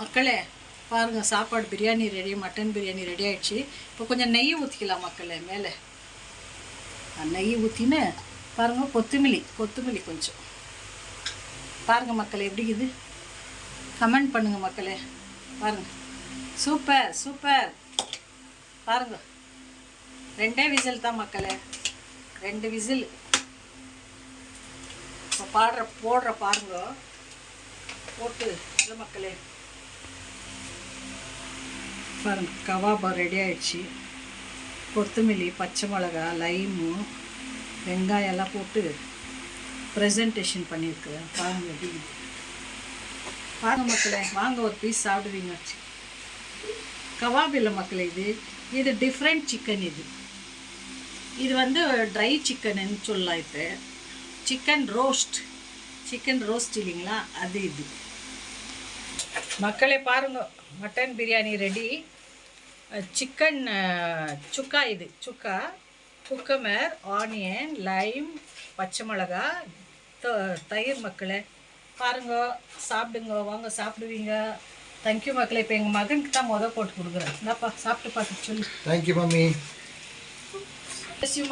மக்களே பாருங்கள், சாப்பாடு biryani ready, mutton biryani ready ஆகிடுச்சு. இப்போ கொஞ்சம் நெய் ஊற்றிக்கலாம் மக்களே. மேலே நெய் ஊற்றின்னு பாருங்கள், கொத்தமல்லி கொஞ்சம் பாருங்கள் மக்களே. எப்படி இது கமெண்ட் பண்ணுங்கள் மக்களே. பாருங்கள், சூப்பர் சூப்பர். பாருங்கள், 2 விசில் தான் மக்களே, 2 விசில். இப்போ போடுற பாருங்க, போட்டு இல்லை மக்களே. பாருங்க, கபாபா ரெடி ஆகிடுச்சு. கொத்தமல்லி, பச்சை மிளகா, லைமு, வெங்காயம் எல்லாம் போட்டு ப்ரெசன்டேஷன் பண்ணியிருக்கிறேன். பாருங்கள் எப்படி. பாருங்க மக்களே, வாங்க ஒரு பீஸ் சாப்பிடுவீங்க. கபாப் இல்லை மக்களே, இது டிஃப்ரெண்ட் சிக்கன். இது வந்து ட்ரை சிக்கன்னு சொல்லலாம். இப்போ சிக்கன் ரோஸ்ட் இல்லைங்களா, அது இது மக்களே. பாருங்க, மட்டன் பிரியாணி ரெடி. சிக்கன் சுக்கா, இது சுக்கா, குக்கமர், ஆனியன், லைம், பச்சை மிளகா, தயிர் மக்களே. பாருங்க, சாப்பிடுங்க, வாங்க சாப்பிடுவீங்க. தேங்க்யூ மக்களே. இப்போ எங்கள் மகனுக்கு தான் போட்டு கொடுக்குறேன். என்னப்பா சாப்பிட்டு பார்த்துட்டு சொல்லி. Thank you mummy.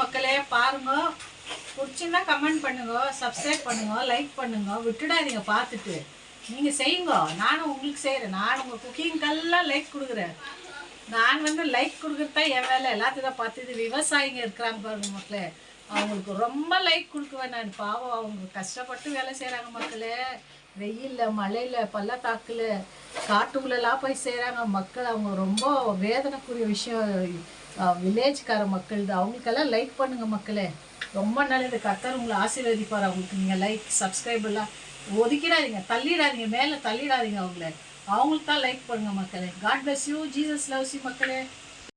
மக்களே பாருங்க, பிடிச்சிருந்தா கமெண்ட் பண்ணுங்க, சப்ஸ்கிரைப் பண்ணுங்க, லைக் பண்ணுங்க, விட்டுடாதீங்க. பார்த்துட்டு நீங்கள் செய்யுங்க, நானும் உங்களுக்கு செய்கிறேன். நான் உங்கள் குக்கிங்கெல்லாம் லைக் கொடுக்குறேன். நான் வந்து லைக் கொடுக்குறதா என் வேலை. எல்லாத்தையும் தான் பார்த்து. இது விவசாயிங்க இருக்கிறாங்க பாருங்க மக்களே, அவங்களுக்கு ரொம்ப லைக் கொடுக்குவேன் நான். பாவம், அவங்க கஷ்டப்பட்டு வேலை செய்கிறாங்க மக்களே. வெயிலில், மழையில், பள்ளத்தாக்கில், காட்டுக்குள்ளெல்லாம் போய் செய்கிறாங்க மக்கள். அவங்க ரொம்ப வேதனைக்குரிய விஷயம். வில்லேஜ்கார மக்கள் தான். அவங்களுக்கெல்லாம் லைக் பண்ணுங்கள் மக்களே. ரொம்ப நல்லது. கர்த்தர் உங்களை ஆசீர்வதிப்பார். அவங்களுக்கு நீங்கள் லைக் சப்ஸ்கிரைப் எல்லாம் ஒதுக்கிடாதீங்க, தள்ளிடாதீங்க, மேலே தள்ளிடாதீங்க அவங்களுக்கு தான் லைக் பண்ணுங்கள் மக்களே. God bless you. Jesus loves you மக்களே.